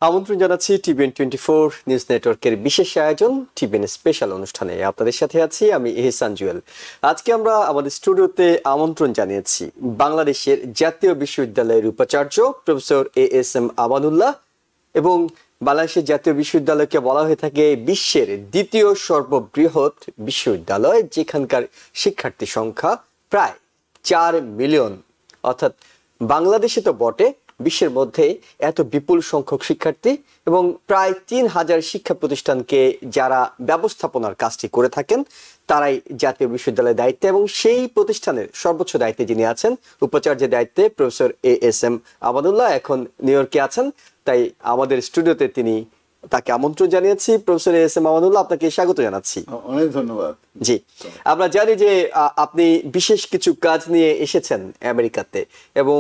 আমন্ত্রণ জানাচ্ছি TVN 24 news নেটওয়ার্কের বিশেষ আয়োজন টিভিএন স্পেশাল অনুষ্ঠানে। আপনাদের সাথে আছি আমি এহসান জুয়েল। আজকে আমরা আমাদের স্টুডিওতে আমন্ত্রণ জানিয়েছি বাংলাদেশের জাতীয় বিশ্ববিদ্যালয়ের উপাচার্য প্রফেসর এএসএম আমানুল্লাহ, এবং বাংলাদেশের জাতীয় বিশ্ববিদ্যালয়কে বলা হয়ে থাকে বিশ্বের দ্বিতীয় সর্ববৃহৎ বিশ্ববিদ্যালয়, যেখানকার শিক্ষার্থী সংখ্যা প্রায় 4 মিলিয়ন। অর্থাৎ বাংলাদেশে তো বটে, বিশ্বের মধ্যে এত বিপুল সংখ্যক শিক্ষার্থী এবং প্রায় 3000 শিক্ষা প্রতিষ্ঠানকে যারা ব্যবস্থাপনার কাজটি করে থাকেন তারাই জাতীয় বিশ্ববিদ্যালয়ের দায়িত্বে, এবং সেই প্রতিষ্ঠানের সর্বোচ্চ দায়িত্বে যিনি আছেন উপাচার্যের দায়িত্বে প্রফেসর এএসএম আমানুল্লাহ এখন নিউ ইয়র্কে আছেন। তাই আমাদের স্টুডিওতে তাকে আমন্ত্রণ জানিয়েছি। প্রফেসর এএসএম আমানুল্লাহ, আপনাকে স্বাগত জানাচ্ছি। অনেক ধন্যবাদ। জি, আমরা জানি যে আপনি বিশেষ কিছু কাজ নিয়ে এসেছেন আমেরিকাতে, এবং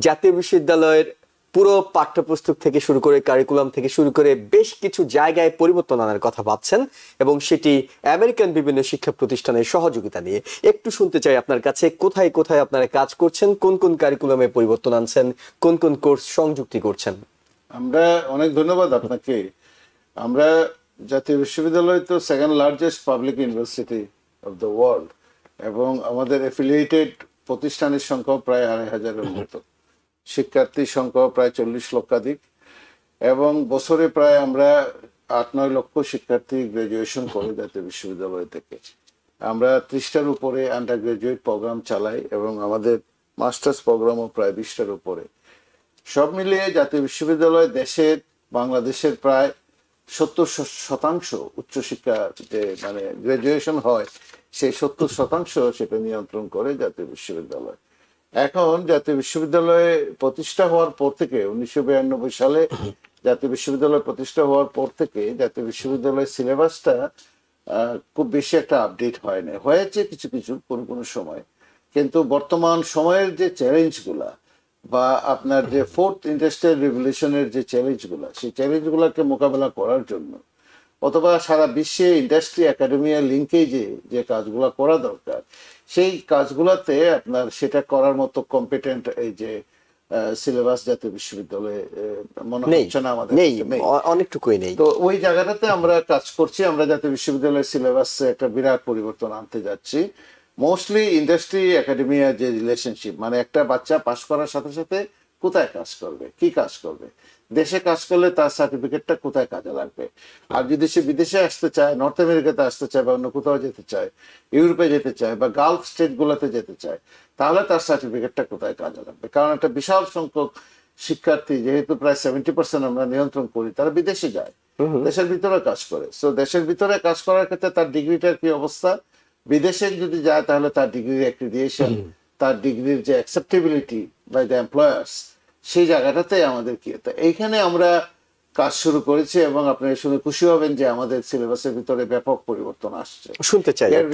জাতীয় বিশ্ববিদ্যালয়ের পুরো পাঠ্যপুস্তক থেকে শুরু করে কারিকুলাম থেকে শুরু করে বেশ কিছু জায়গায় পরিবর্তন আনার কথা ভাবছেন, এবং সেটি আমেরিকান বিভিন্ন শিক্ষা প্রতিষ্ঠানের সহযোগিতা নিয়ে। একটু শুনতে চাই আপনার কাছে, কোথায় কোথায় আপনারা কাজ করছেন, কোন কোন কারিকুলামে পরিবর্তন আনছেন, কোন কোন কোর্স সংযুক্তি করছেন। আমরা অনেক ধন্যবাদ আপনাকে। আমরা জাতীয় বিশ্ববিদ্যালয় তো second largest public university of the world, এবং আমাদের অ্যাফিলিয়েটেড প্রতিষ্ঠানের সংখ্যা প্রায় 2500-এর মতো, শিক্ষার্থীর সংখ্যা প্রায় 40 লক্ষাধিক, এবং বছরে প্রায় আমরা 8-9 লক্ষ শিক্ষার্থী গ্রাজুয়েশন করে জাতীয় বিশ্ববিদ্যালয় থেকে। আমরা 30টার উপরে আন্ডার গ্রাজুয়েট প্রোগ্রাম চালাই, এবং আমাদের মাস্টার্স প্রোগ্রামও প্রায় 20টার উপরে। সব মিলিয়ে জাতীয় বিশ্ববিদ্যালয় বাংলাদেশের প্রায় 70% উচ্চশিক্ষা যে মানে গ্রাজুয়েশন হয়, সেই 70% সেটা নিয়ন্ত্রণ করে জাতীয় বিশ্ববিদ্যালয়। এখন জাতীয় বিশ্ববিদ্যালয়ে প্রতিষ্ঠা হওয়ার পর থেকে 1992 সালে জাতীয় বিশ্ববিদ্যালয় প্রতিষ্ঠা হওয়ার পর থেকে জাতীয় বিশ্ববিদ্যালয়ের সিলেবাসটা খুব বেশি একটা আপডেট হয়নি, হয়েছে কিছু কিছু কোনো সময়, কিন্তু বর্তমান সময়ের যে চ্যালেঞ্জগুলা বা আপনার যে ফোর্থ ইন্ডাস্ট্রিয়াল রেভলিউশনের যে চ্যালেঞ্জগুলো, সেই চ্যালেঞ্জগুলোকে মোকাবেলা করার জন্য অথবা সারা বিশ্বে ইন্ডাস্ট্রি একাডেমিয়া লিঙ্কেজে যে কাজগুলো করা দরকার, সেই কাজগুলোতে আপনার সেটা করার মতো কম্পিটেন্ট এই যে সিলেবাস জাতীয় বিশ্ববিদ্যালয়ে মনে হচ্ছে না, আমাদের অনেকটুকুই নেই। তো ওই জায়গাটাতে আমরা কাজ করছি। আমরা জাতীয় বিশ্ববিদ্যালয়ের সিলেবাসে একটা বিরাট পরিবর্তন আনতে যাচ্ছি। মোস্টলি ইন্ডাস্ট্রি একাডেমিয়া যে রিলেশনশিপ, মানে একটা বাচ্চা পাশ করার সাথে সাথে কোথায় কাজ করবে, কি কাজ করবে, দেশে কাজ করলে তার সার্টিফিকেটটা কোথায় কাজে লাগবে, আর যদি সে বিদেশে আসতে চায়, নর্থ আমেরিকাতে আসতে চায় বা অন্য কোথাও যেতে চায়, ইউরোপে যেতে চায় বা গালফ স্টেটগুলোতে যেতে চায়, তাহলে তার সার্টিফিকেটটা কোথায় কাজে লাগবে। কারণ একটা বিশাল সংখ্যক শিক্ষার্থী, যেহেতু প্রায় 70% আমরা নিয়ন্ত্রণ করি, তারা বিদেশে যায়, দেশের ভিতরে কাজ করে। সো দেশের ভিতরে কাজ করার ক্ষেত্রে তার ডিগ্রিটার কি অবস্থা, বিদেশে যদি যায় তাহলে তার ডিগ্রির অ্যাক্রিডিয়েশন, তার ডিগ্রির যে অ্যাকসেপ্টেবিলিটি বাই দ্য এমপ্লয়ার্স, সেই জায়গাটাতে আমাদের কি, এইখানে আমরা কাজ শুরু করেছি, এবং আপনি শুনে খুশি হবেন যে আমাদের সিলেবাসের ভিতরে ব্যাপক পরিবর্তন আসছে। শুনতে চাই। এর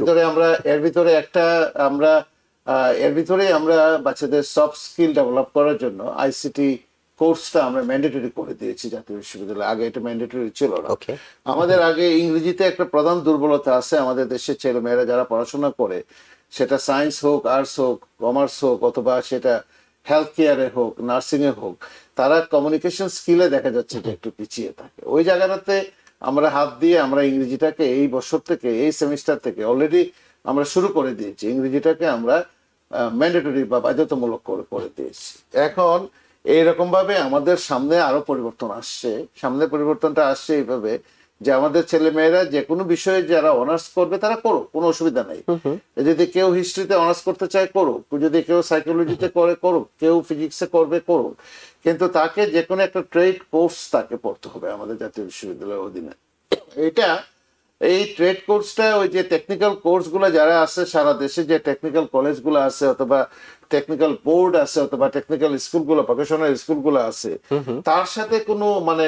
ভিতরে আমরা বাচ্চাদের সফট স্কিল ডেভেলপ করার জন্য আইসিটি কোর্সটা আমরা ম্যান্ডেটরি করে দিয়েছি জাতীয় বিশ্ববিদ্যালয়ে। আগে এটা ম্যান্ডেটরি ছিল না। আমাদের আগে ইংরেজিতে একটা প্রধান দুর্বলতা আছে। আমাদের দেশের ছেলেমেয়েরা যারা পড়াশোনা করে, সেটা সায়েন্স হোক, আর্টস হোক, কমার্স হোক, অথবা সেটা হেলথ কেয়ারে হোক, নার্সিং এ হোক, তারা কমিউনিকেশন স্কিলে দেখা যাচ্ছে যে একটু পিছিয়ে থাকে। ওই জায়গাটাতে আমরা হাত দিয়ে আমরা ইংরেজিটাকে এই বছর থেকে, এই সেমিস্টার থেকে অলরেডি আমরা শুরু করে দিয়েছি। ইংরেজিটাকে আমরা ম্যান্ডেটরি বা বাধ্যতামূলক করে দিয়েছি। এখন এইরকম ভাবে আমাদের সামনে আরো পরিবর্তন আসছে। সামনে পরিবর্তনটা আসছে এইভাবে যে আমাদের ছেলে মেয়েরা যে কোনো বিষয়ে যারা অনার্স করবে তারা করুক, কোনো অসুবিধা নেই। যদি কেউ হিস্ট্রিতে অনার্স করতে চায় করুক, যদি কেউ সাইকোলজিতে করে করুক, কেউ ফিজিক্সে করবে করুক, কিন্তু তাকে যে কোনো একটা ট্রেড কোর্স তাকে পড়তে হবে আমাদের জাতীয় বিশ্ববিদ্যালয়ের অধীনে। এই ট্রেড কোর্সটা ওই যে টেকনিক্যাল কোর্সগুলো যারা আছে সারা দেশে, যে টেকনিক্যাল কলেজগুলো আছে অথবা টেকনিক্যাল বোর্ড আছে অথবা টেকনিক্যাল স্কুলগুলো, ভোকেশনাল স্কুলগুলো আছে, তার সাথে কোনো মানে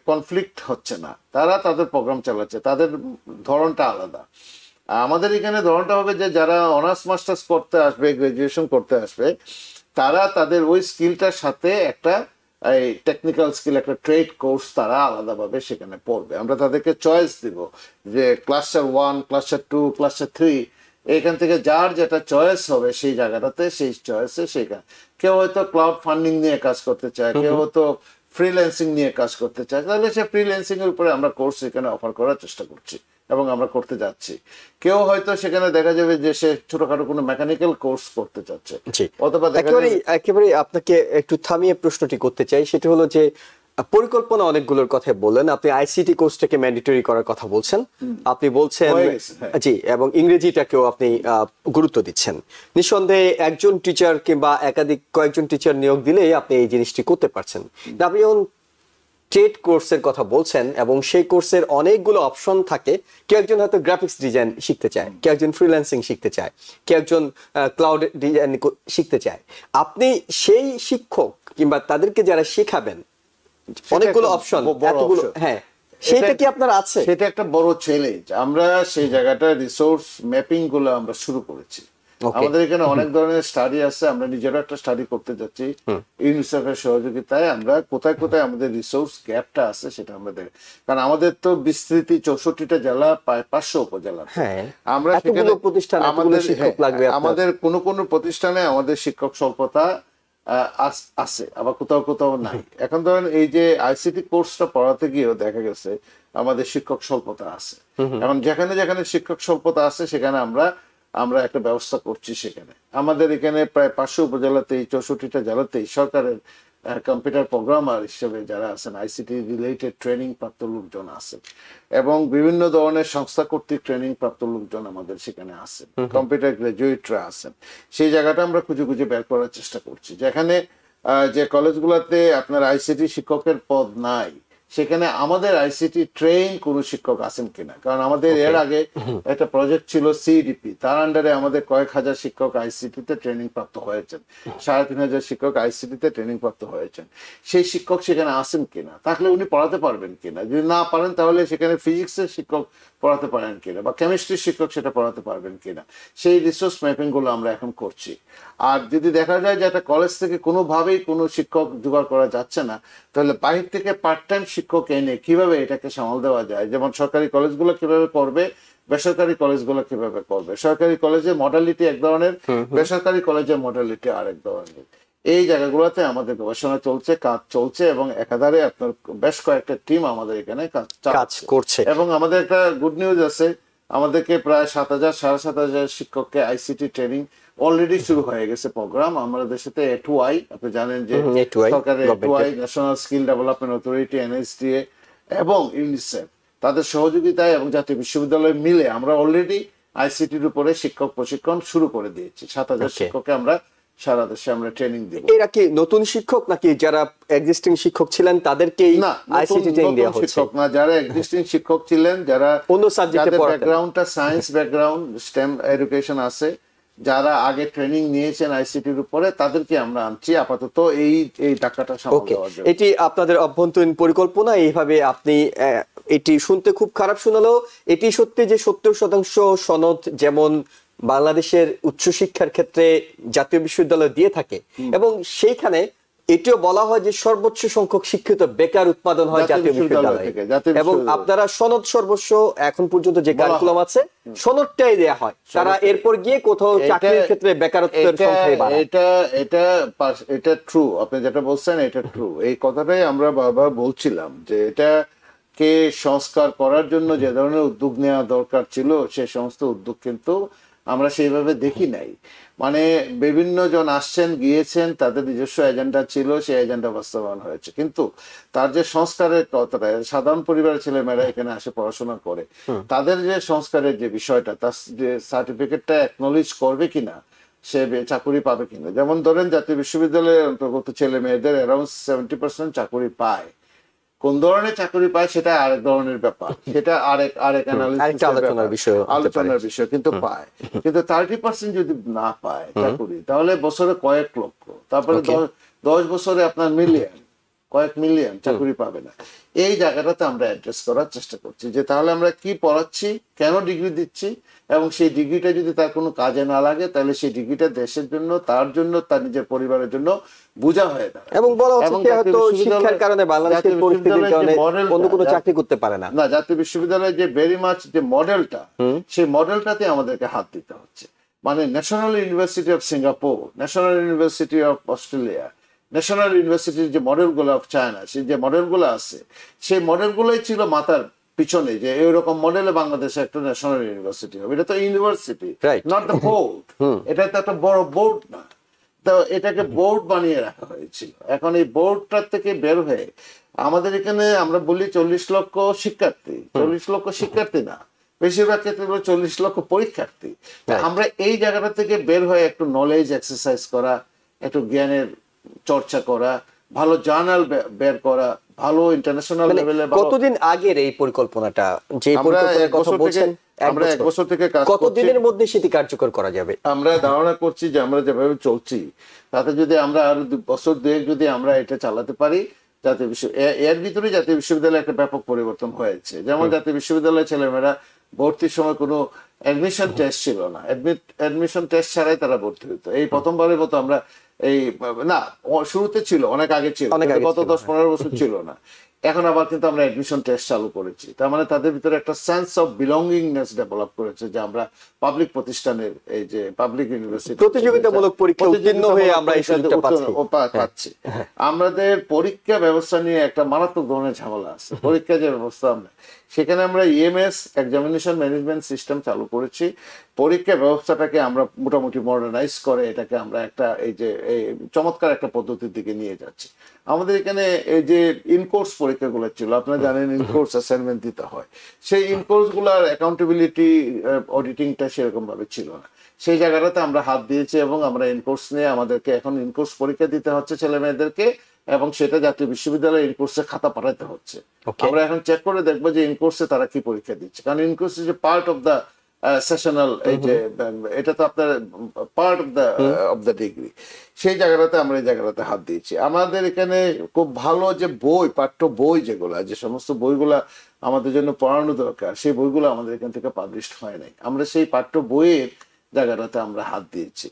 কনফ্লিক্ট হচ্ছে না। তারা তাদের প্রোগ্রাম চালাচ্ছে, তাদের ধরনটা আলাদা। আমাদের এখানে ধরনটা হবে যে যারা অনার্স মাস্টার্স করতে আসবে, গ্রাজুয়েশন করতে আসবে, তারা তাদের ওই স্কিলটার সাথে একটা এই টেকনিক্যাল স্কিল, একটা ট্রেড কোর্স তারা আলাদাভাবে সেখানে পড়বে। আমরা তাদেরকে চয়েস দিব যে ক্লাস্টার 1, ক্লাস্টার 2, ক্লাস্টার 3, এখান থেকে যার যেটা চয়েস হবে সেই জায়গাটাতে, সেই চয়েসে সেখানে কেউ হয়তো ক্লাউড ফান্ডিং নিয়ে কাজ করতে চায়, কেউ হয়তো ফ্রিল্যান্সিং নিয়ে কাজ করতে চায়, তাহলে সে ফ্রিল্যান্সিং এর উপরে আমরা কোর্স এখানে অফার করার চেষ্টা করছি এবং আমরা করতে যাচ্ছি। কেউ হয়তো সেখানে দেখা যাবে যে সে ছোটখাটো কোনো মেকানিক্যাল কোর্স করতে চাচ্ছে, অথবা একেবারে আপনাকে একটু থামিয়ে প্রশ্নটি করতে চাই, সেটা হলো যে পরিকল্পনা অনেকগুলোর কথা বললেন, আপনি আইসিটি কোর্সটাকে ম্যান্ডেটরি করার কথা বলছেন, আপনি বলছেন জি, এবং ইংরেজিটাকেও আপনি গুরুত্ব দিচ্ছেন। নিঃসন্দেহে একজন টিচার কিংবা কয়েকজন টিচার নিয়োগ দিলেই আপনি এই জিনিসটি করতে পারছেন। আপনি যখন ট্রেড কোর্সের কথা বলছেন এবং সেই কোর্সের অনেকগুলো অপশন থাকে, কেউ একজন হয়তো গ্রাফিক্স ডিজাইন শিখতে চায়, কেউ একজন ফ্রিল্যান্সিং শিখতে চায়, কেউ একজন ক্লাউড ডিজাইন শিখতে চায়, আপনি সেই শিক্ষক কিংবা তাদেরকে যারা শেখাবেন অনেকগুলো অপশন, এতগুলো, হ্যাঁ, সেটা কি আপনার আছে? সেটা একটা বড় চ্যালেঞ্জ। আমরা সেই জায়গাটা রিসোর্স ম্যাপিং গুলো আমরা শুরু করেছি। আমাদের এখানে অনেক ধরনের স্টাডি আছে, আমরা নিজেরা একটা স্টাডি করতে যাচ্ছি ইউনিসেফের সহযোগিতায়। আমরা কোথায় কোথায় আমাদের রিসোর্স গ্যাপটা আছে সেটা আমরা দেখি, কারণ আমাদের তো বিস্তৃতি 64টা জেলা, প্রায় 500 উপজেলা। আমরা সেখানে আমাদের কোন কোন প্রতিষ্ঠানে আমাদের শিক্ষক স্বল্পতা আছে, আবার কোথাও কোথাও নাই। এখন ধরেন এই যে আইসিটি কোর্সটা পড়াতে গিয়েও দেখা গেছে আমাদের শিক্ষক স্বল্পতা আছে। এখন যেখানে যেখানে শিক্ষক স্বল্পতা আছে সেখানে আমরা একটা ব্যবস্থা করছি। সেখানে আমাদের এখানে প্রায় 500 উপজেলাতেই 64টা জেলাতেই সরকারের কম্পিউটার প্রোগ্রামার হিসেবে যারা আছেন, আইসিটি রিলেটেড ট্রেনিং প্রাপ্ত লোকজন আছেন, এবং বিভিন্ন ধরনের সংস্থা কর্তৃক ট্রেনিং প্রাপ্ত লোকজন আমাদের সেখানে আছেন, কম্পিউটার গ্রাজুয়েটরা আছেন। সেই জায়গাটা আমরা খুঁজে খুঁজে বের করার চেষ্টা করছি। যেখানে যে কলেজগুলোতে আপনার আইসিটি শিক্ষকের পদ নাই, সেখানে আমাদের আইসিটি ট্রেন কোন শিক্ষক আছেন কিনা, কারণ আমাদের এর আগে একটা প্রজেক্ট ছিল সিডিপি, তার আন্ডারে আমাদের কয়েক হাজার শিক্ষক আইসিটিতে ট্রেনিং প্রাপ্ত হয়েছেন, 3,500 শিক্ষক আইসিটিতে ট্রেনিং প্রাপ্ত হয়েছেন। সেই শিক্ষক সেখানে আসেন কিনা, তাহলে উনি পড়াতে পারবেন কিনা, যদি না পারেন তাহলে সেখানে ফিজিক্সের শিক্ষক পড়াতে পারেন কিনা, বা কেমিস্ট্রির শিক্ষক সেটা পড়াতে পারবেন কিনা, সেই রিসোর্স ম্যাপিং গুলো আমরা এখন করছি। আর যদি দেখা যায় যে একটা কলেজ থেকে কোনোভাবেই কোনো শিক্ষক জোগাড় করা যাচ্ছে না, তাহলে বাইরে থেকে পার্ট টাইম শিক্ষক এনে কিভাবে এটাকে সামাল দেওয়া যায়, যেমন সরকারি কলেজগুলো কিভাবে করবে, বেসরকারি কলেজগুলো কিভাবে করবে। সরকারি কলেজের মডালিটি এক ধরনের, বেসরকারি কলেজের মডালিটি আরেক ধরনের। এই জায়গাগুলোতে আমাদের গবেষণা চলছে, কাজ চলছে, এবং একাধারে আপনার বেশ কয়েকটা টিম আমাদের এখানে কাজ করছে। এবং আমাদের একটা গুড নিউজ আছে, আমাদেরকে প্রায় 7,000 7,500 শিক্ষককে আইসিটি ট্রেনিং অলরেডি শুরু হয়ে গেছে প্রোগ্রাম আমাদের সাথে। এটুআই, আপনি জানেন যে সরকারের A two I, national skill development authority, NSDA এবং ইউনিসেফ, তাদের সহযোগিতায় এবং জাতীয় বিশ্ববিদ্যালয় মিলে আমরা অলরেডি আইসিটির উপরে শিক্ষক প্রশিক্ষণ শুরু করে দিয়েছি। 7,000 শিক্ষককে আমরা সারা দেশে আমরা ট্রেনিং দেব। এরা কি নতুন শিক্ষক নাকি যারা এক্সিস্টিং শিক্ষক ছিলেন তাদেরকেই আইসিটি ট্রেনিং দেওয়া হচ্ছে? শিক্ষক না, যারা এক্সিস্টিং শিক্ষক ছিলেন, যারা অন্য সাবজেক্টে পড়াতেন, ব্যাকগ্রাউন্ডটা সায়েন্স ব্যাকগ্রাউন্ড, স্টেম এডুকেশন আছে, যারা আগে ট্রেনিং নিয়েছেন আইসিটির উপরে, তাদেরকে আমরা আনছি আপাতত এই টাকাটা সামাল দেওয়ার জন্য। এটি আপনাদের অভ্যন্তরীণ পরিকল্পনা। এইভাবে আপনি, এটি শুনতে খুব খারাপ শোনালেও এটি সত্যি যে 70% সনদ যেমন বাংলাদেশের উচ্চশিক্ষার ক্ষেত্রে জাতীয় বিশ্ববিদ্যালয় দিয়ে থাকে, এবং সেইখানে এটিও বলা হয় যে সর্বোচ্চ সংখ্যক শিক্ষিত বেকার উৎপাদন হয় জাতীয় বিশ্ববিদ্যালয়, এবং আপনারা সনদ সর্বস্ব এখন পর্যন্ত যে কারিকুলাম আছে সনদটাই দেয়া হয়, তারা এরপর গিয়ে কোথাও চাকরির ক্ষেত্রে বেকারত্বের সংখ্যা বাড়ায়। এটা ট্রু, আপনি যেটা বলছেন এটা ট্রু। এই কথাটাই আমরা বারবার বলছিলাম যে এটাকে সংস্কার করার জন্য যে ধরনের উদ্যোগ নেওয়া দরকার ছিল, সে সমস্ত উদ্যোগ কিন্তু আমরা সেইভাবে দেখি নাই। মানে বিভিন্ন জন আসছেন গিয়েছেন, তাদের নিজস্ব এজেন্ডা ছিল, সেই এজেন্ডা বাস্তবায়ন হয়েছে, কিন্তু তার যে সংস্কারের কথাটা, সাধারণ পরিবারের ছেলেমেয়েরা এখানে আসে পড়াশোনা করে, তাদের যে সংস্কারের যে বিষয়টা, তার যে সার্টিফিকেটটা অ্যাকনোলেজ করবে কিনা, সে চাকরি পাবে কিনা। যেমন ধরেন জাতীয় বিশ্ববিদ্যালয়ের অন্তর্গত ছেলে মেয়েদের অ্যারাউন্ড 70% চাকরি পায়। কোন ধরনের চাকরি পায় সেটা আরেক ধরনের ব্যাপার, সেটা আরেক আলোচনার বিষয়, কিন্তু পায়। কিন্তু 30% যদি না পায় চাকরি, তাহলে বছরে কয়েক লক্ষ, তারপরে 10 বছরে আপনার কয়েক মিলিয়ন চাকরি পাবে না। এই জায়গাটাতে আমরা অ্যাড্রেস করার চেষ্টা করছি যে তাহলে আমরা কি পড়াচ্ছি, কেন ডিগ্রি দিচ্ছি, এবং সেই ডিগ্রিটা যদি তার কোনো কাজে না লাগে, তাহলে সেই ডিগ্রিটা দেশের জন্য, তার জন্য, তার নিজের পরিবারের জন্য বোঝা হয়ে দাঁড়ায়। এবং বলা হচ্ছে হয়তো শিক্ষার কারণে বাংলাদেশের পরিস্থিতির কারণে অন্য কোনো চাকরি করতে পারে না। না, জাতীয় বিশ্ববিদ্যালয়ের যে ভেরি মাচ যে মডেলটা, সেই মডেলটাতে আমাদেরকে হাত দিতে হচ্ছে। মানে national university of Singapore, national university of Australia, national ইউনিভার্সিটির যে মডেলগুলো অফ চায়না, সেই যে মডেলগুলো আছে, সেই মডেলগুলোই ছিল মাথার পিছনে, যে এইরকম মডেলে বাংলাদেশে একটা ন্যাশনাল ইউনিভার্সিটি হবে। এটা তো ইউনিভার্সিটি, নট দ্য বোর্ড। এটা তো একটা বড় বোর্ড না, তো এটাকে বোর্ড বানিয়ে রাখা হয়েছিল। এখন এই বোর্ডটার থেকে বের হয়ে আমাদের এখানে আমরা বলি 40 লক্ষ শিক্ষার্থী, 40 লক্ষ শিক্ষার্থী না, বেশিরভাগ ক্ষেত্রে 40 লক্ষ পরীক্ষার্থী। আমরা এই জায়গাটা থেকে বের হয়ে একটু নলেজ এক্সারসাইজ করা, একটু জ্ঞানের চর্চা করা, ভালো জার্নাল বের করা, ভালো ইন্টারন্যাশনাল লেভেলে। কতদিন আগের এই পরিকল্পনাটা, যে পরিকল্পনার কথা বলছেন, আমরা 1 বছর থেকে কাজ করছি। কতদিনের মধ্যে সেটি কার্যকর করা যাবে? আমরা ধারণা করছি যে আমরা যেভাবে চলছি তাতে যদি আমরা আরো 2 বছর যদি আমরা এটা চালাতে পারি, জাতীয় এর ভিতরে জাতীয় বিশ্ববিদ্যালয়ে একটা ব্যাপক পরিবর্তন হয়েছে। যেমন জাতীয় বিশ্ববিদ্যালয়ের ছেলেমেয়েরা ভর্তির সময় কোনো অ্যাডমিশন টেস্ট ছিল না, অ্যাডমিশন টেস্ট ছাড়াই তারা ভর্তি হতো। এই প্রথমবারের মতো আমরা এই না, শুরুতে ছিল, অনেক আগে ছিল, গত 10-15 বছর ছিল না। এখন আবার কিন্তু আমরা অ্যাডমিশন টেস্ট চালু করেছি। তার মানে তাদের ভিতরে একটা সেন্স অফ বিলঙ্গিংনেস ডেভেলপ করেছে, যে আমরা পাবলিক প্রতিষ্ঠানের, এই যে পাবলিক ইউনিভার্সিটি প্রতিযোগিতামূলক পরীক্ষা উত্তীর্ণ হয়ে আমরা এই সুযোগটা পাচ্ছি। আমাদের পরীক্ষা ব্যবস্থা নিয়ে একটা মারাত্মক ধরনের ঝামেলা আছে। পরীক্ষা যে ব্যবস্থা আমরা, সেখানে আমরা ইএমএস এক্সামিনেশন ম্যানেজমেন্ট সিস্টেম চালু করেছি। পরীক্ষা ব্যবস্থাটাকে আমরা মোটামুটি মডার্নাইজ করে এটাকে আমরা একটা এই যে চমৎকার একটা পদ্ধতির দিকে নিয়ে যাচ্ছি। আমাদের এখানে এই যে ইনকোর্স পরীক্ষাগুলো ছিল, আপনারা জানেন ইনকোর্স অ্যাসাইনমেন্ট দিতে হয়, সেই ইনকোর্স গুলার অ্যাকাউন্টেবিলিটি অডিটিংটা সেরকম ভাবে ছিল না। সেই জায়গাটাতে আমরা হাত দিয়েছি এবং আমরা ইনকোর্স নিয়ে আমাদেরকে এখন ইনকোর্স পরীক্ষা দিতে হচ্ছে ছেলে মেয়েদেরকে, এবং সেটা জাতীয় বিশ্ববিদ্যালয়ের ইনকোর্সে খাতা পাঠাতে হচ্ছে। আমরা এখন চেক করে দেখবো যে ইনকোর্সে তারা কি পরীক্ষা দিচ্ছে, কারণ in-course is part of the sessional, এই যে এটা তো আপনার পার্ট অফ দ্য ডিগ্রি। সেই জায়গাটাতে আমরা এই জায়গাটাতে হাত দিয়েছি। আমাদের এখানে খুব ভালো যে বই, পাঠ্য বই যেগুলা, যে সমস্ত বইগুলা আমাদের জন্য পড়ানো দরকার, সেই বইগুলো আমাদের এখান থেকে পাবলিশড হয় নাই। আমরা সেই পাঠ্য বইয়ের জায়গাটাতে আমরা হাত দিয়েছি।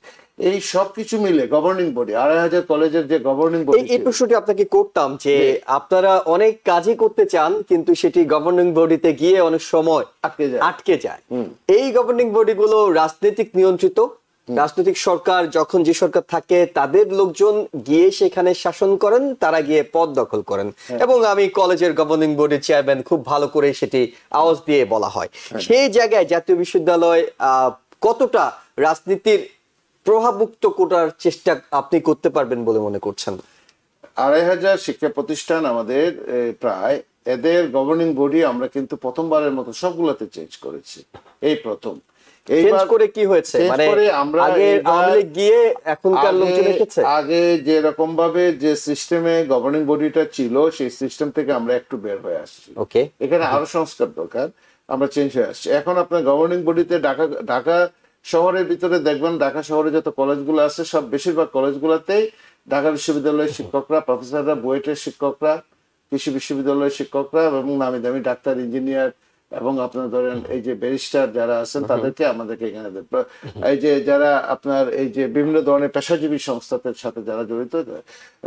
এই সবকিছু মিলে গভর্নিং বডি, 2500 কলেজের যে গভর্নিং বডি, এই প্রশ্নটি আপনাকে করতাম যে আপনারা অনেক কাজই করতে চান, কিন্তু সেটি গভর্নিং বডিতে গিয়ে অনেক সময় আটকে যায়। এই গভর্নিং বডিগুলো রাজনৈতিক নিয়ন্ত্রিত, রাজনৈতিক সরকার, যখন যে সরকার থাকে তাদের লোকজন গিয়ে সেখানে শাসন করেন, তারা গিয়ে পদ দখল করেন। এবং আমি কলেজের গভর্নিং বডির চেয়ারম্যান, খুব ভালো করে সেটি আওয়াজ দিয়ে বলা হয়। সেই জায়গায় জাতীয় বিশ্ববিদ্যালয় কতটা রাজনীতির প্রভাবমুক্ত করার চেষ্টা আপনি করতে পারবেন বলে মনে করছেন? 2500 শিক্ষা প্রতিষ্ঠান আমাদের প্রায়, এদের গভর্নিং বডি আমরা কিন্তু প্রথমবারের মতো সবগুলোতে চেঞ্জ করেছি, এই প্রথম। চেঞ্জ করে কি হয়েছে? মানে আগে আওয়ামী গিয়ে এখনকার লোকজন এসেছে। আগে যে রকম ভাবে যে সিস্টেমে গভর্নিং বডিটা ছিল, সেই সিস্টেম থেকে আমরা একটু বের হয়ে আসছি। ওকে, এখানে আরো সংস্কার দরকার, আমরা চেঞ্জ হয়ে আসছি। এখন আপনার গভর্নিং বডিতে ঢাকা শহরের ভিতরে দেখবেন, ঢাকা শহরে যত কলেজগুলো আছে, সব বেশিরভাগ কলেজগুলোতেই ঢাকা বিশ্ববিদ্যালয়ের শিক্ষকরা, প্রফেসররা, বুয়েটের শিক্ষকরা, কৃষি বিশ্ববিদ্যালয়ের শিক্ষকরা এবং নামি দামি ডাক্তার, ইঞ্জিনিয়ার এবং আপনার ধরেন এই যে ব্যারিস্টার যারা আছেন, তাদেরকে আমাদেরকে এখানে এই যে যারা আপনার এই যে বিভিন্ন ধরনের পেশাজীবী সংস্থাদের সাথে যারা জড়িত,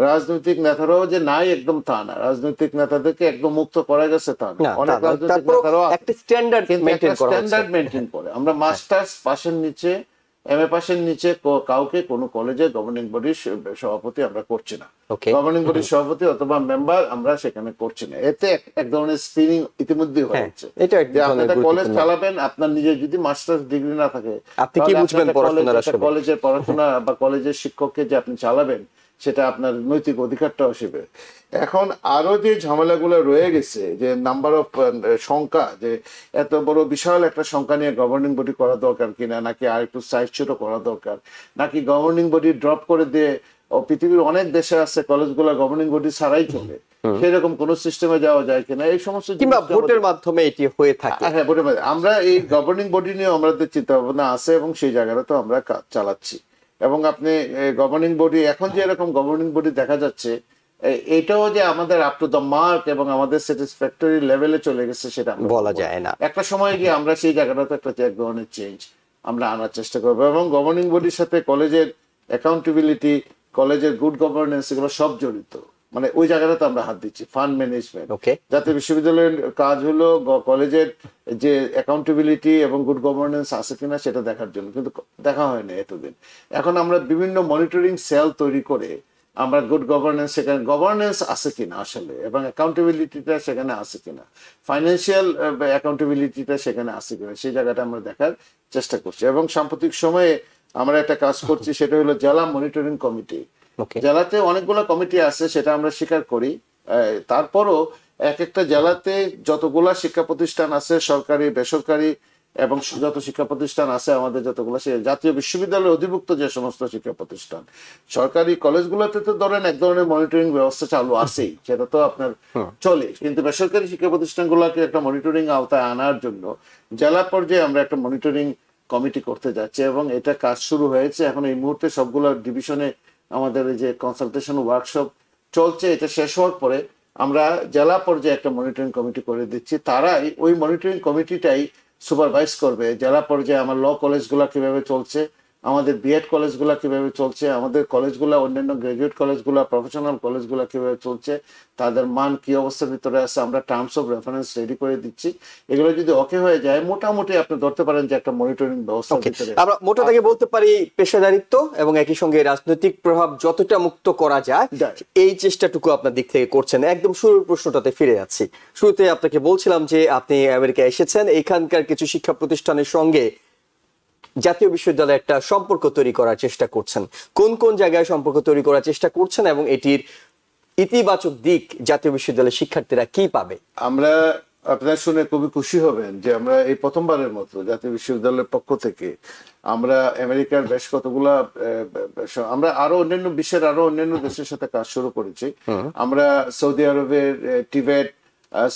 রাজনৈতিক নেতারাও যে নাই একদম তা না, রাজনৈতিক নেতাদেরকে একদম মুক্ত করা গেছে তা না, অনেক রাজনৈতিক নেতারাও একটা স্ট্যান্ডার্ড মেইনটেইন করে। আমরা মাস্টার্স পাশের নিচে, এমএ পাশের নিচে কাউকে কোনো কলেজে গভর্নিং বডির সভাপতি আমরা করছি না, গভর্নিং বডির সভাপতি অথবা মেম্বার আমরা সেখানে করছি না। এতে এক ধরনের স্ক্রিনিং ইতিমধ্যে হয়েছে, যে আপনি একটা কলেজ চালাবেন, আপনার নিজের যদি মাস্টার্স ডিগ্রি না থাকে, আপনি কি বুঝবেন কলেজের পড়াশোনা বা কলেজের শিক্ষককে যে আপনি চালাবেন, সেটা আপনার নৈতিক অধিকারটা আসবে। এখন আরো যে ঝামেলাগুলো রয়ে গেছে, যে নাম্বার অফ সংখ্যা, যে এত বড় বিশাল একটা সংখ্যা নিয়ে গভর্নিং বডি করা দরকার কিনা, নাকি আর একটু সাইজ ছোট করা দরকার, নাকি গভর্নিং বডি ড্রপ করে দিয়ে, পৃথিবীর অনেক দেশে আছে কলেজগুলো গভর্নিং বডি ছাড়াই চলে, সেরকম কোন সিস্টেমে যাওয়া যায় কিনা, এই সমস্ত ভোটের মাধ্যমে এটি হয়ে থাকে। হ্যাঁ, ভোটের মাধ্যমে আমরা এই গভর্নিং বডি নিয়ে আমাদের চিন্তা ভাবনা আছে এবং সেই জায়গাটা তো আমরা কাজ চালাচ্ছি। এবং আপনি গভর্নিং বডি এখন যে এরকম গভর্নিং বডি দেখা যাচ্ছে, এটাও যে আমাদের আপ টু দ্য মার্ক এবং আমাদের স্যাটিসফ্যাক্টরি লেভেলে চলে গেছে সেটা বলা যায় না। একটা সময় গিয়ে আমরা সেই জায়গাটাতে একটা এক ধরনের চেঞ্জ আমরা আনার চেষ্টা করবো, এবং গভর্নিং বডির সাথে কলেজের অ্যাকাউন্টেবিলিটি, কলেজের গুড গভর্নেন্স, এগুলো সব জড়িত। মানে ওই জায়গাটাতে আমরা হাত দিচ্ছি। ফান্ড ম্যানেজমেন্ট, যাতে বিশ্ববিদ্যালয়ের কাজ হলো কলেজের যে অ্যাকাউন্টেবিলিটি এবং গুড গভর্নেন্স আছে কিনা সেটা দেখার জন্য, কিন্তু দেখা হয় না এতদিন। এখন আমরা বিভিন্ন মনিটরিং সেল তৈরি করে আমরা গুড গভর্নেন্স, সেখানে গভর্নেন্স আছে কিনা আসলে, এবং অ্যাকাউন্টেবিলিটিটা সেখানে আছে কিনা, ফাইন্যান্সিয়াল অ্যাকাউন্টেবিলিটিটা সেখানে আছে কিনা, সেই জায়গাটা আমরা দেখার চেষ্টা করছি। এবং সাম্প্রতিক সময়ে আমরা একটা কাজ করছি, সেটা হলো জেলা মনিটরিং কমিটি। জেলাতে অনেকগুলো কমিটি আছে, সেটা আমরা স্বীকার করি। তারপরও এক একটা জেলাতে যতগুলা শিক্ষা প্রতিষ্ঠান আছে, সরকারি বেসরকারি এবং যত শিক্ষা প্রতিষ্ঠান আছে আমাদের যতগুলো, সে জাতীয় বিশ্ববিদ্যালয়ের অধিভুক্ত যে সমস্ত শিক্ষা প্রতিষ্ঠান, সরকারি কলেজগুলোতে তো ধরেন এক ধরনের মনিটরিং ব্যবস্থা চালু আছেই, সেটা তো আপনার চলে। কিন্তু বেসরকারি শিক্ষা প্রতিষ্ঠানগুলোকে একটা মনিটরিং আওতায় আনার জন্য জেলা পর্যায়ে আমরা একটা মনিটরিং কমিটি করতে যাচ্ছি, এবং এটা কাজ শুরু হয়েছে। এখন এই মুহূর্তে সবগুলো ডিভিশনে আমাদের এই যে কনসালটেশন ওয়ার্কশপ চলছে, এটা শেষ হওয়ার পরে আমরা জেলা পর্যায়ে একটা মনিটরিং কমিটি করে দিচ্ছি। তারাই ওই মনিটরিং কমিটিটাই সুপারভাইজ করবে জেলা পর্যায়ে আমার ল কলেজগুলো কিভাবে চলছে, আমাদের বিএড কলেজগুলো কিভাবে চলছে, আমাদের কলেজগুলো অন্যান্য গ্রাজুয়েট কলেজগুলো, প্রফেশনাল কলেজগুলো কিভাবে চলছে, তাদের মান কি অবস্থার ভিতরে আছে, আমরা টার্মস অফ রেফারেন্স রেডি করে দিচ্ছি। এগুলো যদি ওকে হয়ে যায়, মোটামুটি আপনি ধরতে পারেন যে একটা মনিটরিং ব্যবস্থা ভিতরে আমরা মোটা থেকে বলতে পারি পেশাদারিত্ব এবং একই সঙ্গে রাজনৈতিক প্রভাব যতটা মুক্ত করা যায় এই চেষ্টাটুকু আপনার দিক থেকে করছেন। একদম শুরুর প্রশ্নটাতে ফিরে যাচ্ছি। শুরুতে আপনাকে বলছিলাম যে আপনি আমেরিকা এসেছেন, এখানকার কিছু শিক্ষা প্রতিষ্ঠানের সঙ্গে জাতীয় বিশ্ববিদ্যালয়ে একটা সম্পর্ক তৈরি করার চেষ্টা করছেন। কোন কোন জায়গায় সম্পর্ক তৈরি করার চেষ্টা করছেন এবং এটির ইতিবাচক দিক জাতীয় বিশ্ববিদ্যালয়ের শিক্ষার্থীরা কি পাবে? আমরা, আপনারা শুনে খুবই খুশি হবেন যে আমরা এই প্রথমবারের মতো জাতীয় বিশ্ববিদ্যালয়ের পক্ষ থেকে আমরা আমেরিকার বেশ কতগুলা, আমরা আরো অন্যান্য বিশ্বের আরো অন্যান্য দেশের সাথে কাজ শুরু করেছি। আমরা সৌদি আরবের টিবেট,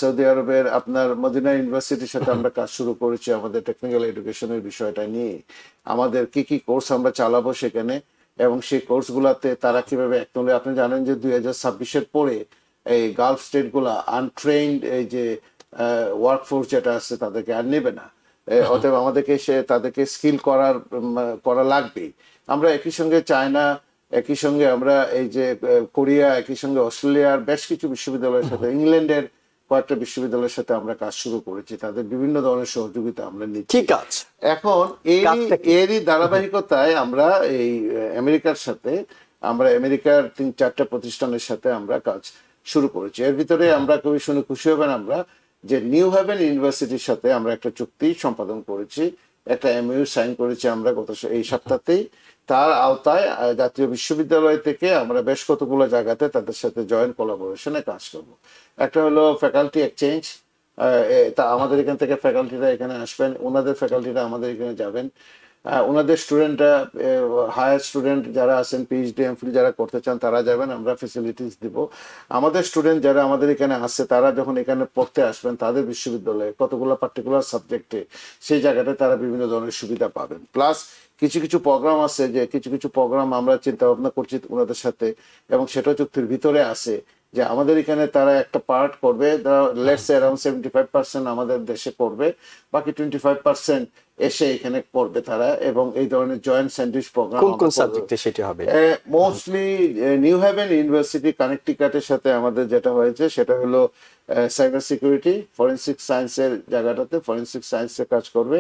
সৌদি আরবের আপনার মদিনা ইউনিভার্সিটির সাথে আমরা কাজ শুরু করেছি আমাদের টেকনিক্যাল এডুকেশনের বিষয়টা নিয়ে, আমাদের কি কি কোর্স আমরা চালাবো সেখানে, এবং সেই কোর্সগুলোতে তারা কিভাবে একদম, আপনি জানেন যে 2026-এর পরে এই গালফ স্টেট গুলা আনট্রেইনড এই যে ওয়ার্কফোর্স যেটা আছে তাদেরকে আর নেবে না। অতএব আমাদেরকে তাদেরকে স্কিল করা লাগবেই। আমরা একই সঙ্গে চায়না, একই সঙ্গে আমরা এই যে কোরিয়া, একই সঙ্গে অস্ট্রেলিয়ার বেশ কিছু বিশ্ববিদ্যালয়ের সাথে, ইংল্যান্ডের কয়েকটা বিশ্ববিদ্যালয়ের সাথে আমরা কাজ শুরু করেছি, তাদের বিভিন্ন ধরনের সহযোগিতা আমরা নিচ্ছি। ঠিক আছে, এখন এরই ধারাবাহিকতায় আমরা এই আমেরিকার সাথে, আমরা আমেরিকার 3-4টা প্রতিষ্ঠানের সাথে আমরা কাজ শুরু করেছি। এর ভিতরে আমরা খুবই শুনে খুশি হবেন আমরা যে নিউ হেভেন ইউনিভার্সিটির সাথে আমরা একটা চুক্তি সম্পাদন করেছি, একটা এমইউ সাইন করেছি আমরা গত এই সপ্তাহতেই। তার আওতায় জাতীয় বিশ্ববিদ্যালয় থেকে আমরা বেশ কতগুলো জায়গাতে তাদের সাথে জয়েন্ট কোলাবোরেশনে কাজ করব। একটা হলো ফ্যাকাল্টি এক্সচেঞ্জ, তা আমাদের এখান থেকে ফ্যাকাল্টিরা এখানে আসবেন, ওনাদের ফ্যাকাল্টিরা আমাদের এখানে যাবেন, ওনাদের স্টুডেন্টরা, হায়ার স্টুডেন্ট যারা আছেন, পিএইচডি এমফিল যারা করতে চান তারা যাবেন, আমরা ফেসিলিটিস দিব। আমাদের স্টুডেন্ট যারা আমাদের এখানে আসছে তারা যখন এখানে পড়তে আসবেন তাদের বিশ্ববিদ্যালয়ে কতগুলো পার্টিকুলার সাবজেক্টে সেই জায়গাটায় তারা বিভিন্ন ধরনের সুবিধা পাবেন। প্লাস কিছু কিছু প্রোগ্রাম আছে, যে কিছু কিছু প্রোগ্রাম আমরা চিন্তা ভাবনা করছি ওনাদের সাথে, এবং সেটা চুক্তির ভিতরে আছে যে আমাদের এখানে তারা একটা পার্ট করবে, লেটস অ্যারাউন্ড 75% আমাদের দেশে করবে, বাকি 25% এসে এখানে করবে তারা, এবং এই ধরনের জয়েন্ট স্যান্ডউইচ প্রোগ্রাম কোন কোন সাবজেক্টে সেটা হবে? মোস্টলি নিউ হেভেন ইউনিভার্সিটি কানেকটিকাটের সাথে আমাদের যেটা হয়েছে সেটা হলো সাইবার সিকিউরিটি, ফরেনসিক সায়েন্সের জায়গাটাতে ফরেনসিক সায়েন্সে কাজ করবে,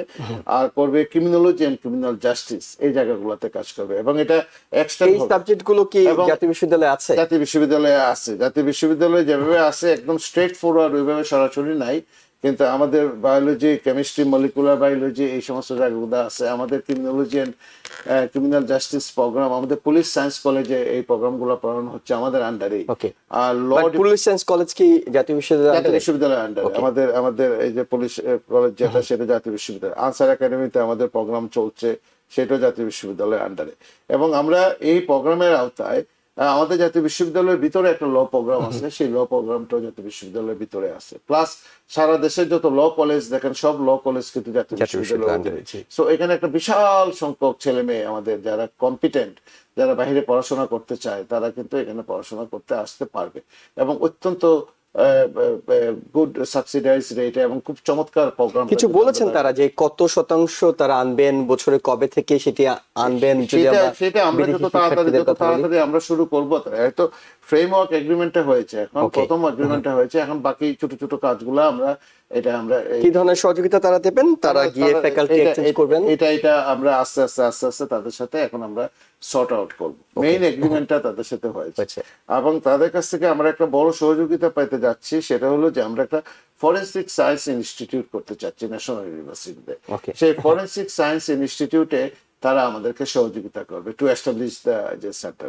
আর করবে ক্রিমিনোলজি এন্ড ক্রিমিনাল জাস্টিস, এই জায়গাগুলোতে কাজ করবে। এবং এটা এক্সট্রা এই সাবজেক্টগুলো কি জাতীয় বিশ্ববিদ্যালয়ে আছে? জাতীয় বিশ্ববিদ্যালয়ে আছে, জাতীয় বিশ্ববিদ্যালয়ে যেভাবে আছে একদম স্ট্রেট ফরওয়ার্ড, ওইভাবে সরাসরি নাই, কিন্তু আমাদের বায়োলজি, কেমিস্ট্রি, মলিকুলার বায়োলজি এই সমস্ত জায়গাগুলো আছে। আমাদের criminology and criminal justice program, আমাদের পুলিশ সায়েন্স কলেজে এই প্রোগ্রামগুলো পড়ানো হচ্ছে আমাদের আন্ডারে। আর পুলিশ সায়েন্স কলেজ কি জাতীয় বিশ্ববিদ্যালয়ের আন্ডারে? আমাদের এই যে পুলিশ কলেজ যেটা সেটা জাতীয় বিশ্ববিদ্যালয়। আনসার একাডেমিতে আমাদের প্রোগ্রাম চলছে, সেটাও জাতীয় বিশ্ববিদ্যালয়ের আন্ডারে। এবং আমরা এই প্রোগ্রামের আওতায় আমাদের জাতীয় বিশ্ববিদ্যালয়ের ভিতরে একটা ল প্রোগ্রাম আছে, সেই ল প্রোগ্রামটাও জাতীয় বিশ্ববিদ্যালয়ের ভিতরে আছে। প্লাস সারা দেশের যত ল কলেজ দেখেন সব ল কলেজ কিন্তু জাতীয় বিশ্ববিদ্যালয়ে। সো এখানে একটা বিশাল সংখ্যক ছেলে মেয়ে আমাদের যারা কম্পিটেন্ট, যারা বাইরে পড়াশোনা করতে চায় তারা কিন্তু এখানে পড়াশোনা করতে আসতে পারবে, এবং অত্যন্ত গুড সাবসিডাইজ রেট এবং খুব চমৎকার প্রোগ্রাম। কিছু বলেছেন তারা যে কত শতাংশ তারা আনবেন, বছরে কবে থেকে সেটি আনবেন? সেটা আমরা যত তাড়াতাড়ি আমরা শুরু করবো, হয়তো ফ্রেমওয়ার্ক এগ্রিমেন্টটা হয়েছে, এখন প্রথম এগ্রিমেন্টটা হয়েছে, এখন বাকি ছোট ছোট কাজগুলো আমরা কি ধরনের সহযোগিতা তারা দেবেন, তারা গিয়ে ফ্যাকাল্টি এক্সচেঞ্জ করবেন, এটা আমরা আস্তে আস্তে তাদের সাথে এখন আমরা সর্ট আউট করব। মেইন এগ্রিমেন্টটা তাদের সাথে হয়েছে এবং তাদের কাছ থেকে আমরা একটা বড় সহযোগিতা পাইতে যাচ্ছি, সেটা হলো যে আমরা একটা ফরেনসিক সায়েন্স ইনস্টিটিউট করতে চাচ্ছি ন্যাশনাল ইউনিভার্সিটিতে। সেই ফরেনসিক সায়েন্স ইনস্টিটিউটে তারা আমাদেরকে সহযোগিতা করবে টু এস্টাবলিশ দ্য যে সেন্টার।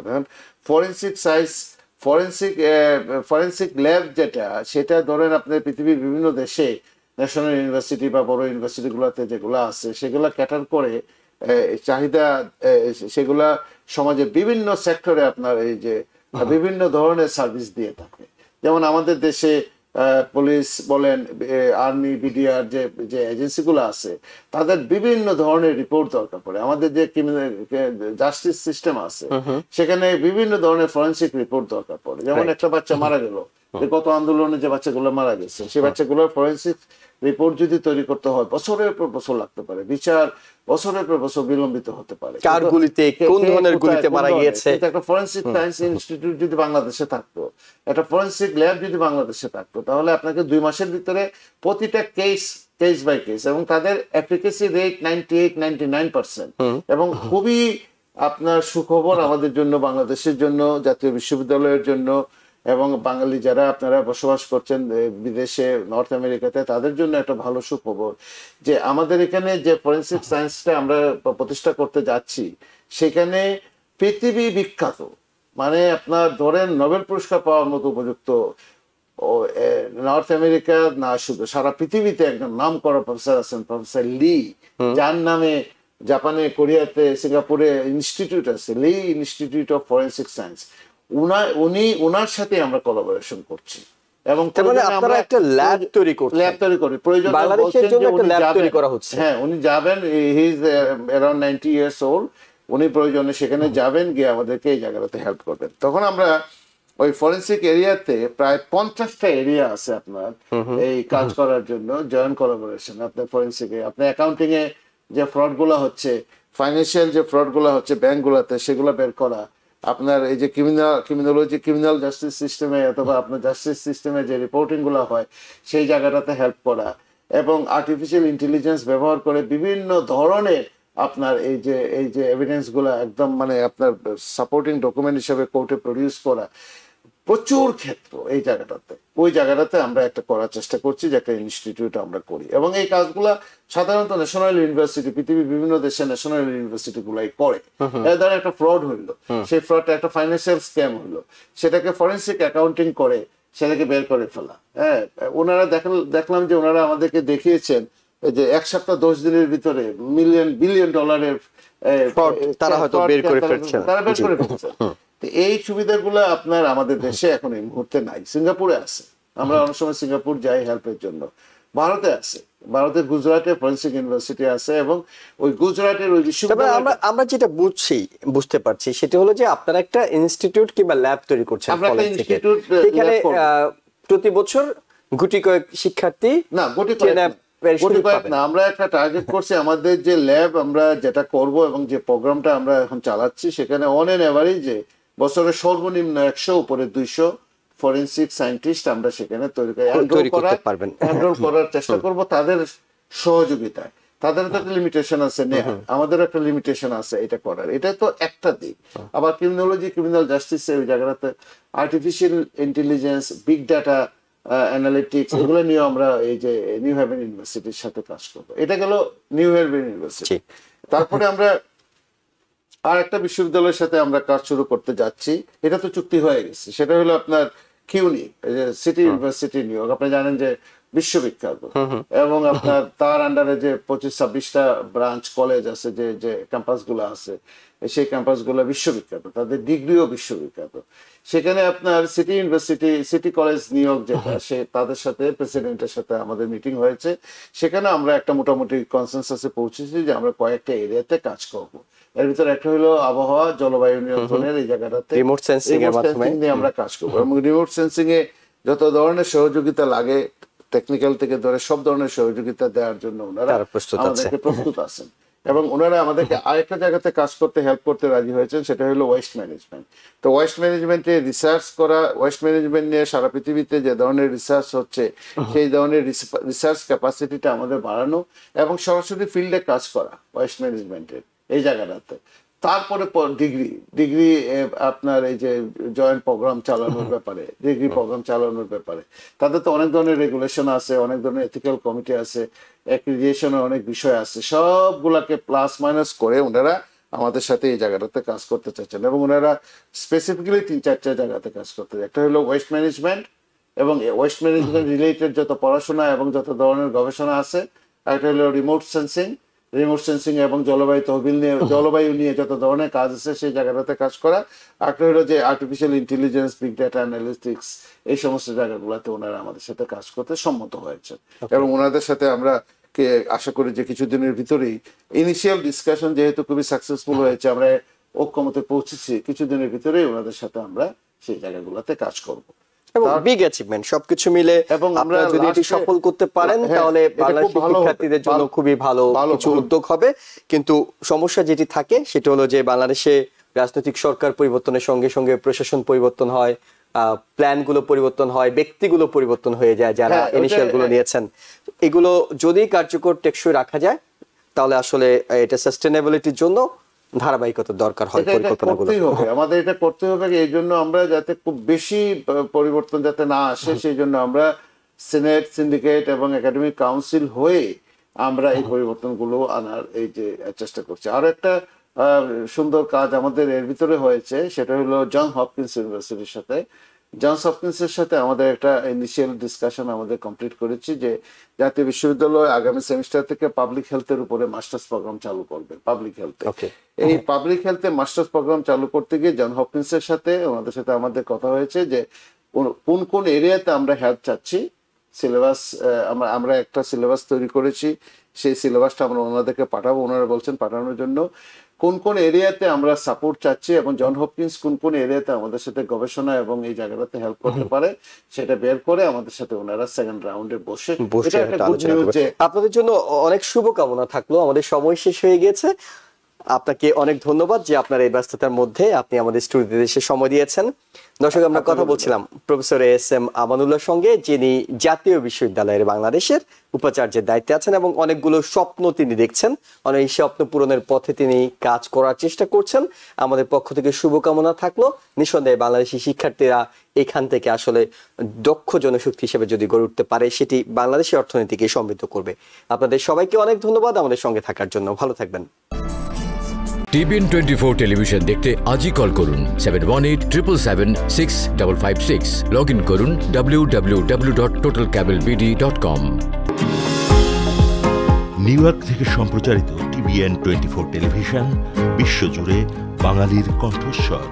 ফরেনসিক ল্যাব যেটা, সেটা ধরেন আপনার পৃথিবীর বিভিন্ন দেশে ন্যাশনাল ইউনিভার্সিটি বা বড় ইউনিভার্সিটিগুলোতে যেগুলো আছে সেগুলা ক্যাটার করে চাহিদা, সেগুলা সমাজের বিভিন্ন সেক্টরে আপনার এই যে বিভিন্ন ধরনের সার্ভিস দিয়ে থাকে। যেমন আমাদের দেশে পুলিশ বলেন, আর্মি, বিডিআর যে এজেন্সিগুলো আছে, তাদের বিভিন্ন ধরনের রিপোর্ট দরকার পড়ে। আমাদের যে জাস্টিস সিস্টেম আছে সেখানে বিভিন্ন ধরনের ফরেনসিক রিপোর্ট দরকার পড়ে। যেমন একটা বাচ্চা মারা গেল, গত আন্দোলনে যে বাচ্চাগুলো মারা গেছে, সেই বাচ্চাগুলোর ফরেনসিক রিপোর্ট যদি তৈরি করতে হয় বছরের পর বছর লাগতে পারে, বিচার বছরের পর বছর বিলম্বিত হতে পারে। কার গুলিতে, কোন ধরনের গুলিতে মারা গিয়েছে। একটা ফরেনসিক সায়েন্স ইনস্টিটিউট যদি বাংলাদেশে থাকতো, একটা ফরেনসিক ল্যাব যদি বাংলাদেশে থাকতো, তাহলে আপনাকে 2 মাসের ভিতরে প্রতিটা কেস বাই কেস, এবং তাদের এফিকেসি রেট 98-99%, এবং খুবই আপনার সুখবর আমাদের জন্য, বাংলাদেশের জন্য, জাতীয় বিশ্ববিদ্যালয়ের জন্য, এবং বাঙালি যারা আপনারা বসবাস করছেন বিদেশে, নর্থ আমেরিকাতে, তাদের জন্য একটা ভালো সুখবর যে আমাদের এখানে যে ফরেনসিক সায়েন্সটা আমরা প্রতিষ্ঠা করতে যাচ্ছি, সেখানে পৃথিবী বিখ্যাত, মানে আপনার ধরেন নোবেল পুরস্কার পাওয়ার মতো উপযুক্ত নর্থ আমেরিকা না, শুধু সারা পৃথিবীতে একজন নাম করা প্রফেসর আছেন, প্রফেসর লি, যার নামে জাপানে, কোরিয়াতে, সিঙ্গাপুরে ইনস্টিটিউট আছে, লি ইনস্টিটিউট অফ ফরেনসিক সায়েন্স। উনার সাথে আমরা কোলাবোরেশন করছি, এবং আপনারা একটা ল্যাব তৈরি করছেন। ল্যাব তৈরি করি, প্রয়োজন বাংলাদেশের জন্য একটা ল্যাব তৈরি করা হচ্ছে। হ্যাঁ, উনি যাবেন, he is around 90 years old, উনি প্রয়োজনে সেখানে যাবেন, গিয়ে আমাদেরকে এই জায়গাটাতে হেল্প করবেন। তখন আমরা ওই ফরেনসিক এরিয়াতে প্রায় 50টা এরিয়া আছে আপনার এই কাজ করার জন্য, জয়েন্ট কোলাবোরেশন। আপনার ফরেনসিকে, আপনার অ্যাকাউন্টিং এ যে ফ্রড গুলো হচ্ছে, ফাইন্যান্সিয়াল যে ফ্রড গুলো হচ্ছে ব্যাংকগুলোতে, সেগুলো বের করা, আপনার এই যে ক্রিমিনাল জাস্টিস সিস্টেমে অথবা আপনার জাস্টিস সিস্টেমে যে রিপোর্টিং গুলো হয়, সেই জায়গাটাতে হেল্প করা, এবং আর্টিফিশিয়াল ইন্টেলিজেন্স ব্যবহার করে বিভিন্ন ধরনের আপনার এই যে এভিডেন্স গুলো একদম মানে আপনার সাপোর্টিং ডকুমেন্ট হিসেবে কোর্টে প্রডিউস করা, প্রচুর ক্ষেত্র এই জায়গাটাতে, ওই জায়গাটাতে আমরা একটা করার চেষ্টা করছি, যে একটা ইনস্টিটিউট আমরা করি। এবং এই কাজগুলা সাধারণত ন্যাশনাল ইউনিভার্সিটি, পৃথিবীর বিভিন্ন দেশে ন্যাশনাল ইউনিভার্সিটি গুলাই করে। ধর একটা ফ্রড হইলো, সেই ফ্রডটা একটা ফাইন্যান্সিয়াল স্ক্যাম হইলো, সেটাকে ফরেনসিক অ্যাকাউন্টিং করে সেটাকে বের করে ফেলা। হ্যাঁ, ওনারা দেখলাম যে ওনারা আমাদেরকে দেখিয়েছেন যে 1 সপ্তাহ 10 দিনের ভিতরে বিলিয়ন ডলারের তারা হয়তো বের করে ফেলছেন। এই সুবিধাগুলো আপনার আমাদের দেশে এখন এই মুহূর্তে নাই, সিঙ্গাপুরে আছে। আমরা অনেক সময় সিঙ্গাপুর যাই হেল্পের জন্য। ভারতে আছে, ভারতের গুজরাটে ফরেনসিক ইউনিভার্সিটি আছে, এবং ওই গুজরাটের ওই বিশ্ববিদ্যালয়, আমরা যেটা বুঝতে পারছি সেটা হলো যে আপনারা একটা ইনস্টিটিউট কিংবা ল্যাব তৈরি করছেন। এখানে প্রতি বছর গুটি কয়েক শিক্ষার্থী, না গুটি কয়েক না, আমরা একটা টার্গেট করছি আমাদের যে ল্যাব আমরা যেটা করব এবং যে প্রোগ্রামটা আমরা এখন চালাচ্ছি, সেখানে অন এন এভারেজে বছরে সর্বনিম্ন 100 উপরে 200 ফরেনসিক সায়েন্টিস্ট আমরা সেখানে এনরোল করার চেষ্টা করব, তাদের সহযোগিতায়। তাদের তো একটা লিমিটেশন আছে, আমাদের একটা লিমিটেশন আছে এটা করার। এটা তো একটা দিক। আবার ক্রিমিনাল জাস্টিস ওই জায়গাটাতে artificial intelligence, big data analytics, এগুলো নিয়ে আমরা এই যে নিউ হেভেন ইউনিভার্সিটির সাথে কাজ করবো। এটা গেল নিউ হেভেন ইউনিভার্সিটি। তারপরে আমরা আর একটা বিশ্ববিদ্যালয়ের সাথে আমরা কাজ শুরু করতে যাচ্ছি, এটা তো চুক্তি হয়ে গেছে। সেটা হলো আপনার কিউনি, সিটি ইউনিভার্সিটি নিউ ইয়র্ক। আপনি জানেন যে বিশ্ববিখ্যাত, এবং আপনার তার আন্ডারে যে 25-26টা ব্রাঞ্চ কলেজ আছে, যে ক্যাম্পাস গুলো আছে, সেই ক্যাম্পাস গুলো বিশ্ববিখ্যাত, তাদের ডিগ্রিও বিশ্ববিখ্যাত। সেখানে আপনার সিটি কলেজ নিউ ইয়র্ক যেটা, তাদের সাথে প্রেসিডেন্টের সাথে আমাদের মিটিং হয়েছে। সেখানে আমরা একটা মোটামুটি কনসেনসাসে পৌঁছেছি যে আমরা কয়েকটা এরিয়াতে কাজ করব। এর ভিতরে একটা হলো আবহাওয়া, জলবায়ু নিয়ন্ত্রণের এই জায়গাটাতে রিমোট সেন্সিং নিয়ে আমরা কাজ করবো, এবং রিমোট সেন্সিং এ যত ধরনের সহযোগিতা লাগে, টেকনিক্যাল থেকে ধরে সব ধরনের সহযোগিতা দেওয়ার জন্য ওনারা আমাদেরকে প্রস্তুত আছেন। এবং ওনারা আমাদেরকে আরেকটা জায়গাতে কাজ করতে হেল্প করতে রাজি হয়েছেন, সেটা হলো ওয়েস্ট ম্যানেজমেন্ট। তো ওয়েস্ট ম্যানেজমেন্টে রিসার্চ করা, ওয়েস্ট ম্যানেজমেন্ট নিয়ে সারা পৃথিবীতে যে ধরনের রিসার্চ হচ্ছে সেই ধরনের রিসার্চ ক্যাপাসিটিটা আমাদের বাড়ানো এবং সরাসরি ফিল্ডে কাজ করা ওয়েস্ট ম্যানেজমেন্টের এই জায়গাটাতে। তারপরে ডিগ্রি আপনার এই যে জয়েন্ট প্রোগ্রাম চালানোর ব্যাপারে, ডিগ্রি প্রোগ্রাম চালানোর ব্যাপারে তাদের তো অনেক ধরনের রেগুলেশন আছে, অনেক ধরনের এথিক্যাল কমিটি আছে, অ্যাক্রিডিটেশনের অনেক বিষয় আছে, সবগুলাকে প্লাস মাইনাস করে ওনারা আমাদের সাথে এই জায়গাটাতে কাজ করতে চাচ্ছেন। এবং ওনারা স্পেসিফিক্যালি 3-4টা জায়গাতে কাজ করতে চায়। একটা হলো ওয়েস্ট ম্যানেজমেন্ট এবং ওয়েস্ট ম্যানেজমেন্ট রিলেটেড যত পড়াশোনা এবং যত ধরনের গবেষণা আছে। একটা হলো রিমোট সেন্সিং এবং জলবায়ু তহবিল নিয়ে, জলবায়ু নিয়ে যত ধরনের কাজ আছে সেই জায়গাটাতে কাজ করা। একটা হলো যে artificial intelligence, big data analytics, এই সমস্ত জায়গাগুলোতে ওনারা আমাদের সাথে কাজ করতে সম্মত হয়েছে। এবং ওনাদের সাথে আমরা আশা করি যে কিছুদিনের ভিতরেই ইনিশিয়াল ডিসকাশন যেহেতু খুবই সাকসেসফুল হয়েছে, আমরা ঐক্যমতে পৌঁছেছি, কিছুদিনের ভিতরেই ওনাদের সাথে আমরা সেই জায়গাগুলোতে কাজ করব। এবং বিগ অ্যাচিভমেন্ট সবকিছু মিলে এবং আমরা যদি এটি সফল করতে পারেন তাহলে বাংলাদেশের শিক্ষার্থীদের জন্য খুবই ভালো কিছু উদ্যোগ হবে। কিন্তু সমস্যা যেটি থাকে সেটা হলো যে বাংলাদেশে রাজনৈতিক সরকার পরিবর্তনের সঙ্গে সঙ্গে প্রশাসন পরিবর্তন হয়, প্ল্যান গুলো পরিবর্তন হয়, ব্যক্তিগুলো পরিবর্তন হয়ে যায় যারা ইনিশিয়াল গুলো নিয়েছেন। এগুলো যদি কার্যকর টেকসই রাখা যায় তাহলে আসলে এটা সাস্টেনেবিলিটির জন্য ধারাবাহিকতার দরকার হয়। পরিকল্পনাগুলো আমাদের এটা করতে হবে, এই জন্য আমরা যাতে খুব বেশি পরিবর্তন যাতে না আসে সেই জন্য আমরা সিনেট, সিন্ডিকেট এবং একাডেমিক কাউন্সিল হয়ে আমরা এই পরিবর্তনগুলো আনার এই যে চেষ্টা করছি। আর একটা সুন্দর কাজ আমাদের এর ভিতরে হয়েছে, সেটা হলো জন হপকিন্স ইউনিভার্সিটির সাথে। জন হপকিন্সের সাথে আমাদের একটা ইনিশিয়াল ডিসকাশন আমাদের কমপ্লিট করেছি যে জাতীয় বিশ্ববিদ্যালয় আগামী সেমিস্টার থেকে পাবলিক হেলথের উপরে মাস্টার্স প্রোগ্রাম চালু করবে। পাবলিক হেলথে এই পাবলিক হেলথে মাস্টার্স প্রোগ্রাম চালু করতে গিয়ে জন হপকিন্সের সাথে ওনাদের সাথে আমাদের কথা হয়েছে যে কোন কোন এরিয়াতে আমরা হেল্প চাচ্ছি। সিলেবাস আমরা একটা সিলেবাস তৈরি করেছি, সেই সিলেবাসটা আমরা ওনাদেরকে পাঠাবো। ওনারা বলছেন পাঠানোর জন্য কোন কোন এরিয়াতে আমরা সাপোর্ট চাচ্ছি এবং জন হপকিন্স কোন কোন এরিয়াতে আমাদের সাথে গবেষণা এবং এই জায়গাটাতে হেল্প করতে পারে সেটা বের করে আমাদের সাথে ওনারা সেকেন্ড রাউন্ডে বসে আলোচনা করবে। আপনাদের জন্য অনেক শুভকামনা থাকলো। আমাদের সময় শেষ হয়ে গেছে। আপনাকে অনেক ধন্যবাদ যে আপনার এই ব্যস্ততার মধ্যে আপনি আমাদের স্টুডিওতে এসে সময় দিয়েছেন। দর্শক, আমরা কথা বলছিলাম প্রফেসর এস.এম. আমানুল্লাহর সঙ্গে, যিনি জাতীয় বিশ্ববিদ্যালয়ের বাংলাদেশের উপাচার্যের দায়িত্বে আছেন এবং অনেকগুলো স্বপ্ন তিনি দেখছেন, অনেক স্বপ্ন পূরণের পথে তিনি কাজ করার চেষ্টা করছেন। আমাদের পক্ষ থেকে শুভকামনা থাকলো। নিঃসন্দেহে বাংলাদেশি শিক্ষার্থীরা এখান থেকে আসলে দক্ষ জনশক্তি হিসেবে যদি গড়ে উঠতে পারে সেটি বাংলাদেশের অর্থনীতিকে সমৃদ্ধ করবে। আপনাদের সবাইকে অনেক ধন্যবাদ আমাদের সঙ্গে থাকার জন্য। ভালো থাকবেন। TBN 24 টেলিভিশন দেখতে আজই কল করুন 7187776556। লগ ইন করুন www.totalcablebd.com। নিউ ইয়র্ক থেকে সম্প্রচারিত TBN 24 টেলিভিশন বিশ্বজুড়ে বাঙালির কণ্ঠস্বর।